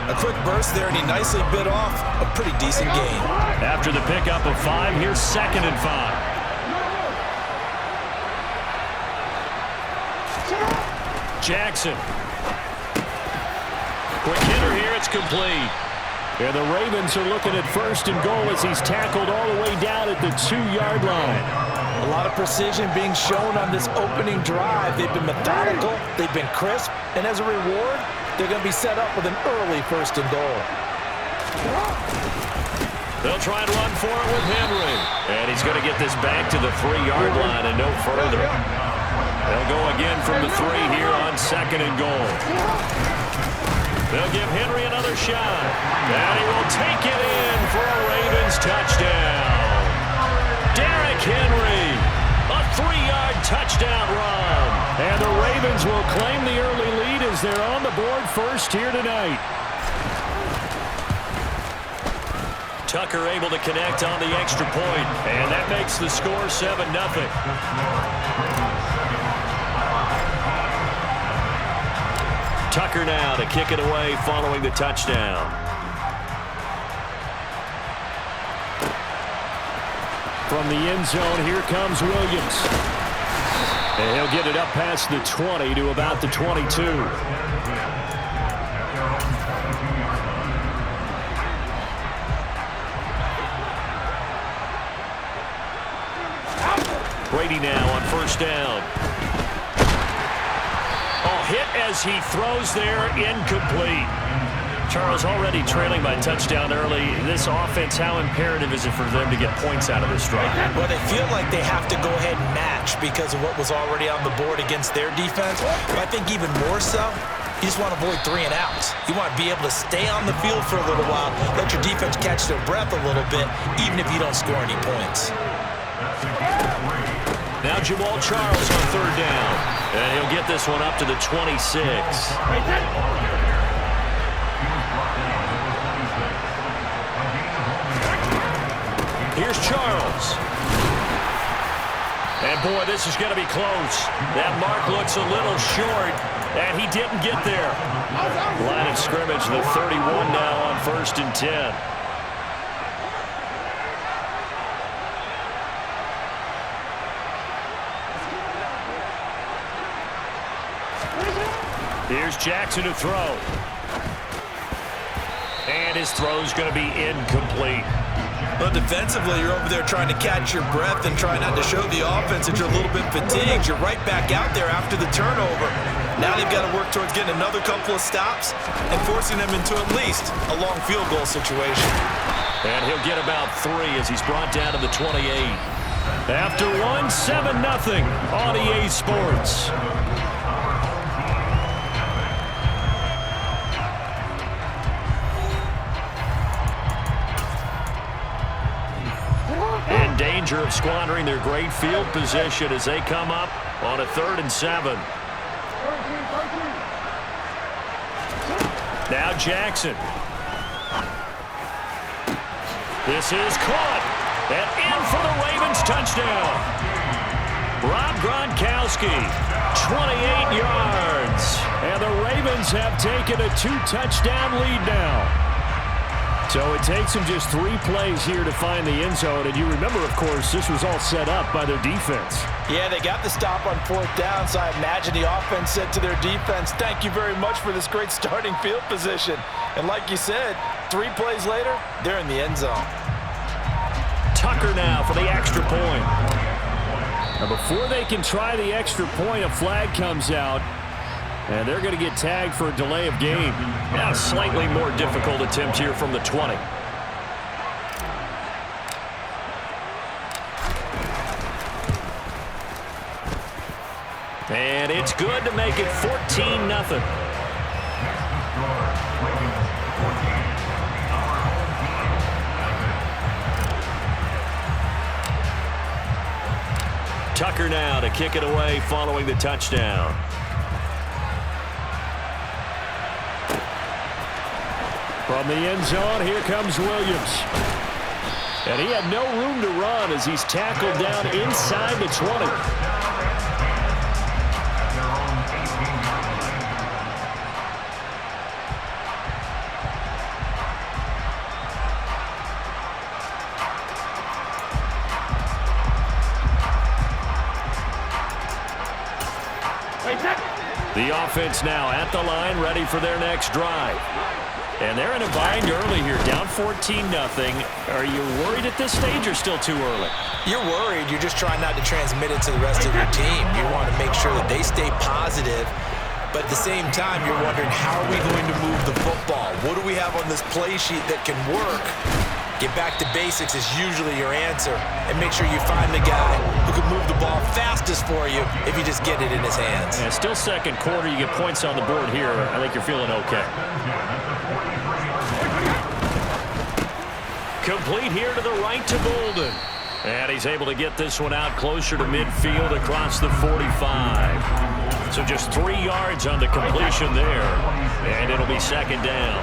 A quick burst there, and he nicely bit off a pretty decent gain. After the pickup of 5, here's 2nd and 5. Jackson. Quick hitter here, it's complete. And the Ravens are looking at 1st and goal as he's tackled all the way down at the 2-yard line. A lot of precision being shown on this opening drive. They've been methodical, they've been crisp, and as a reward, they're going to be set up with an early 1st and goal. They'll try and run for it with Henry. And he's going to get this back to the 3-yard line and no further. They'll go again from the 3 here on 2nd and goal. They'll give Henry another shot. And he will take it in for a Ravens touchdown. Derrick Henry, a 3-yard touchdown run. And the Ravens will claim the early lead as they're on the board first here tonight. Tucker able to connect on the extra point, and that makes the score 7-0. Tucker now to kick it away following the touchdown. From the end zone, here comes Williams. And he'll get it up past the 20 to about the 22. Brady now on 1st down. Oh, hit as he throws there, incomplete. Charles already trailing by touchdown early. This offense, how imperative is it for them to get points out of this drive? Well, they feel like they have to go ahead and match because of what was already on the board against their defense. But I think even more so, you just want to avoid 3 and outs. You want to be able to stay on the field for a little while, let your defense catch their breath a little bit, even if you don't score any points. Now Jamal Charles on 3rd down. And he'll get this one up to the 26. Here's Charles. And boy, this is going to be close. That mark looks a little short, and he didn't get there. Line of scrimmage, the 31 now on 1st and 10. Here's Jackson to throw. And his throw's going to be incomplete. Well, defensively, you're over there trying to catch your breath and try not to show the offense that you're a little bit fatigued. You're right back out there after the turnover. Now they've got to work towards getting another couple of stops and forcing them into at least a long field goal situation. And he'll get about 3 as he's brought down to the 28. After one, 7-0 on EA Sports. In danger of squandering their great field position as they come up on a 3rd and 7. Now Jackson. This is caught. And in for the Ravens touchdown. Rob Gronkowski, 28 yards. And the Ravens have taken a 2-touchdown lead now. So it takes them just 3 plays here to find the end zone. And you remember, of course, this was all set up by their defense. Yeah, they got the stop on 4th down, so I imagine the offense said to their defense, thank you very much for this great starting field position. And like you said, 3 plays later, they're in the end zone. Tucker now for the extra point. Now before they can try the extra point, a flag comes out. And they're going to get tagged for a delay of game. Now, slightly more difficult attempt here from the 20. And it's good to make it 14-0. Tucker now to kick it away following the touchdown. From the end zone, here comes Williams. And he had no room to run as he's tackled down inside the 20. The offense now at the line, ready for their next drive. And they're in a bind early here, down 14-0. Are you worried at this stage or still too early? You're worried. You're just trying not to transmit it to the rest of your team. You want to make sure that they stay positive. But at the same time, you're wondering, how are we going to move the football? What do we have on this play sheet that can work? Get back to basics is usually your answer. And make sure you find the guy who can move the ball fastest for you if you just get it in his hands. Yeah, still second quarter. You get points on the board here. I think you're feeling okay. Complete here to the right to Bolden. And he's able to get this one out closer to midfield across the 45. So just 3 yards on the completion there. And it'll be second down.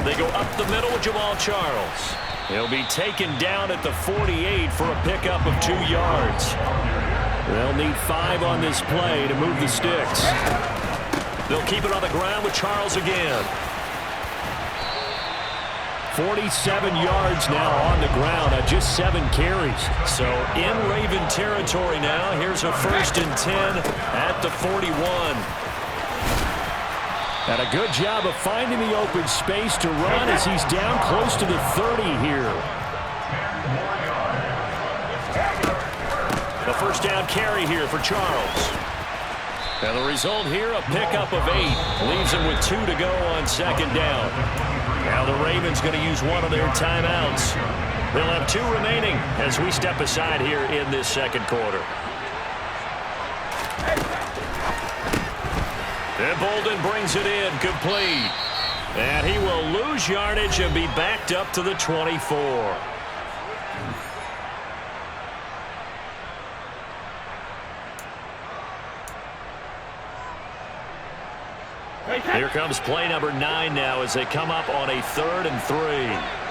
They go up the middle with Jamal Charles. He'll be taken down at the 48 for a pickup of 2 yards. They'll need 5 on this play to move the sticks. They'll keep it on the ground with Charles again. 47 yards now on the ground on just 7 carries. So in Raven territory now. Here's a 1st and 10 at the 41. And a good job of finding the open space to run as he's down close to the 30 here. The first down carry here for Charles. And the result here, a pickup of 8. Leaves him with 2 to go on second down. Now the Ravens going to use one of their timeouts. They'll have 2 remaining as we step aside here in this second quarter. And Bolden brings it in, complete. And he will lose yardage and be backed up to the 24. Here comes play number 9 now as they come up on a 3rd and 3.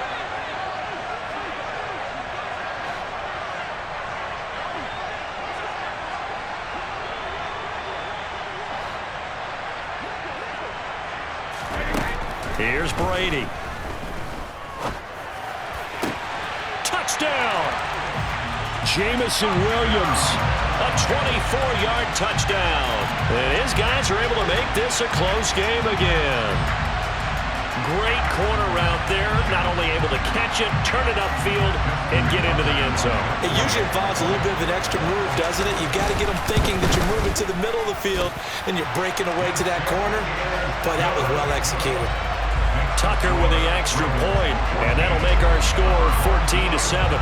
Here's Brady. Touchdown! Jamison Williams, a 24-yard touchdown. And his guys are able to make this a close game again. Great corner route there. Not only able to catch it, turn it upfield, and get into the end zone. It usually involves a little bit of an extra move, doesn't it? You've got to get them thinking that you're moving to the middle of the field and you're breaking away to that corner. But that was well executed. Tucker with the extra point, and that'll make our score 14-7.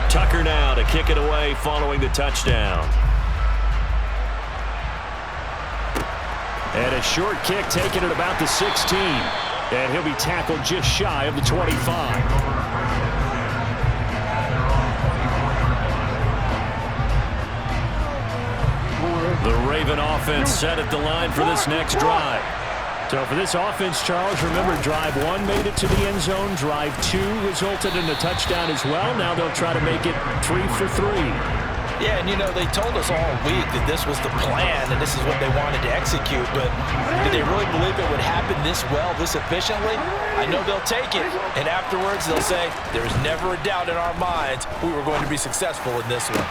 Tucker now to kick it away following the touchdown. And a short kick taken at about the 16. And he'll be tackled just shy of the 25. The Raven offense set at the line for this next drive. So for this offense, Charles, remember, drive 1 made it to the end zone. Drive 2 resulted in a touchdown as well. Now they'll try to make it 3 for 3. Yeah, and you know, they told us all week that this was the plan and this is what they wanted to execute, but did they really believe it would happen this well, this efficiently? I know they'll take it, and afterwards they'll say, there's never a doubt in our minds we were going to be successful in this one.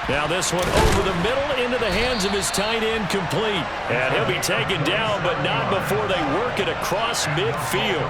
Now this one over the middle into the hands of his tight end, complete. And he'll be taken down, but not before they work it across midfield.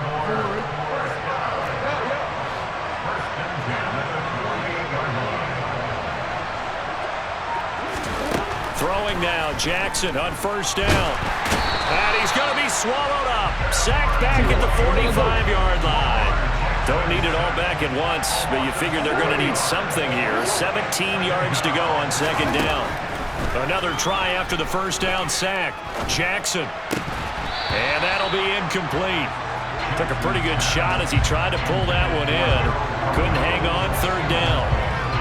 Throwing now, Jackson on first down. And he's going to be swallowed up. Sacked back at the 45-yard line. Don't need it all back at once, but you figure they're going to need something here. 17 yards to go on second down. Another try after the first down sack. Jackson. And that'll be incomplete. Took a pretty good shot as he tried to pull that one in. Couldn't hang on, third down.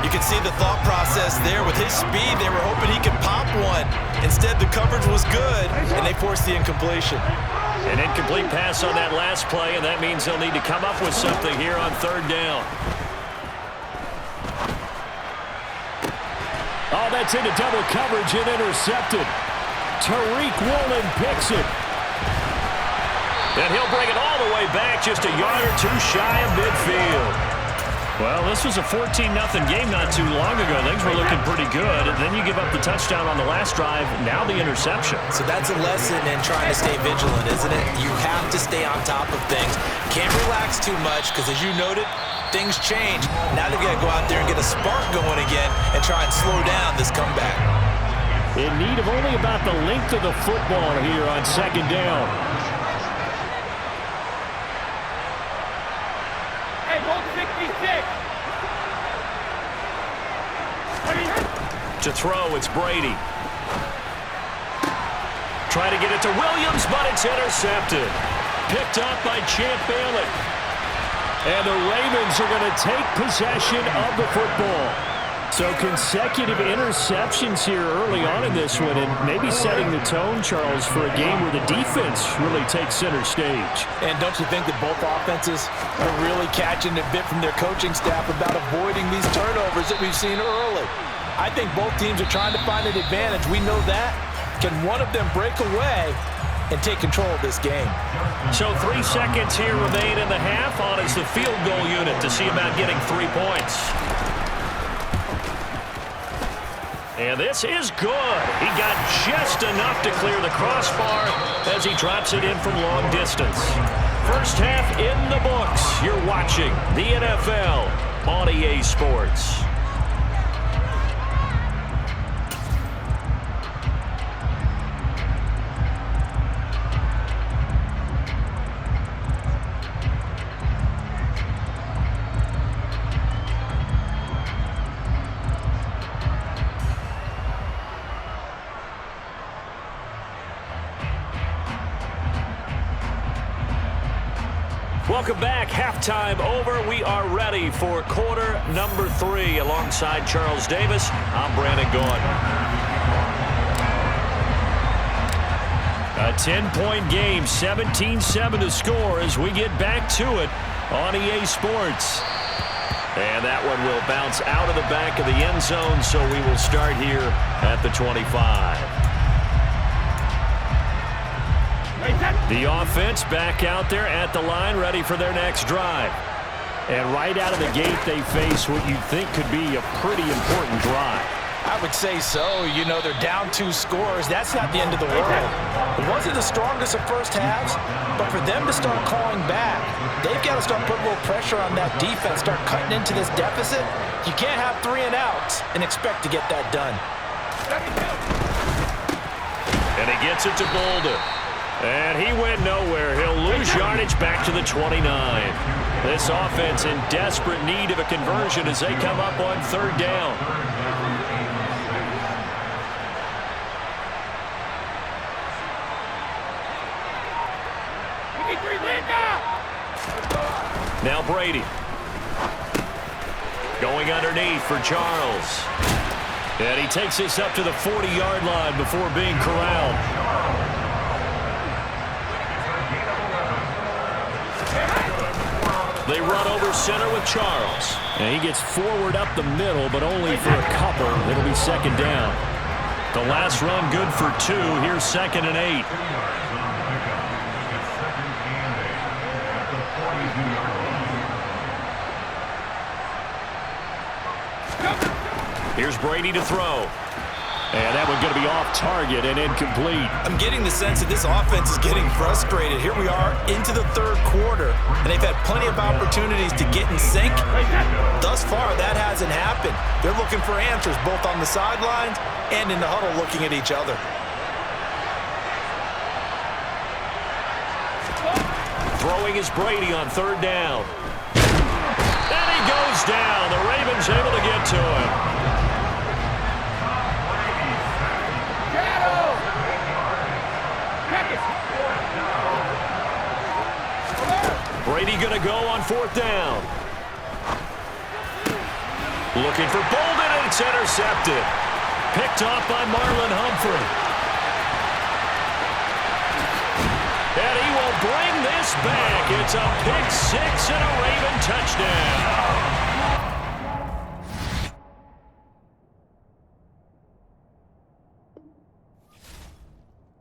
You can see the thought process there. With his speed, they were hoping he could pop one. Instead, the coverage was good, and they forced the incompletion. An incomplete pass on that last play, and that means they'll need to come up with something here on third down. Oh, that's into double coverage and intercepted. Tariq Woolen picks it. And he'll bring it all the way back, just a yard or two shy of midfield. Well, this was a 14-0 game not too long ago. Things were looking pretty good. And then you give up the touchdown on the last drive. Now the interception. So that's a lesson in trying to stay vigilant, isn't it? You have to stay on top of things. Can't relax too much because, as you noted, things change. Now they've got to go out there and get a spark going again and try and slow down this comeback. In need of only about the length of the football here on second down. Hey, hold 66. To throw, it's Brady. Trying to get it to Williams, but it's intercepted. Picked up by Champ Bailey. And the Ravens are going to take possession of the football. So consecutive interceptions here early on in this one, and maybe setting the tone, Charles, for a game where the defense really takes center stage. And don't you think that both offenses are really catching a bit from their coaching staff about avoiding these turnovers that we've seen early? I think both teams are trying to find an advantage. We know that. Can one of them break away and take control of this game? So 3 seconds here remain in the half. On is the field goal unit to see about getting 3 points. And this is good. He got just enough to clear the crossbar as he drops it in from long distance. First half in the books. You're watching the NFL on EA Sports. Welcome back. Halftime over. We are ready for quarter number 3. Alongside Charles Davis, I'm Brandon Gordon. A 10-point game, 17-7 to score as we get back to it on EA Sports. And that one will bounce out of the back of the end zone, so we will start here at the 25. The offense back out there at the line, ready for their next drive. And right out of the gate, they face what you'd think could be a pretty important drive. I would say so. You know, they're down 2 scores. That's not the end of the world. It wasn't the strongest of first halves, but for them to start calling back, they've got to start putting a little pressure on that defense, start cutting into this deficit. You can't have 3 and outs and expect to get that done. And he gets it to Boulder. And he went nowhere. He'll lose yardage back to the 29. This offense in desperate need of a conversion as they come up on third down. Now Brady. Going underneath for Charles. And he takes this up to the 40-yard line before being corralled. They run over center with Charles. And he gets forward up the middle, but only for a couple. It'll be second down. The last run good for 2. Here's 2nd and 8. Here's Brady to throw. And that one's going to be off target and incomplete. I'm getting the sense that this offense is getting frustrated. Here we are into the third quarter, and they've had plenty of opportunities to get in sync. Thus far, that hasn't happened. They're looking for answers both on the sidelines and in the huddle looking at each other. Throwing is Brady on third down. And he goes down. The Ravens able to get to him. Brady going to go on fourth down. Looking for Bolden, and it's intercepted. Picked off by Marlon Humphrey. And he will bring this back. It's a pick 6 and a Raven touchdown.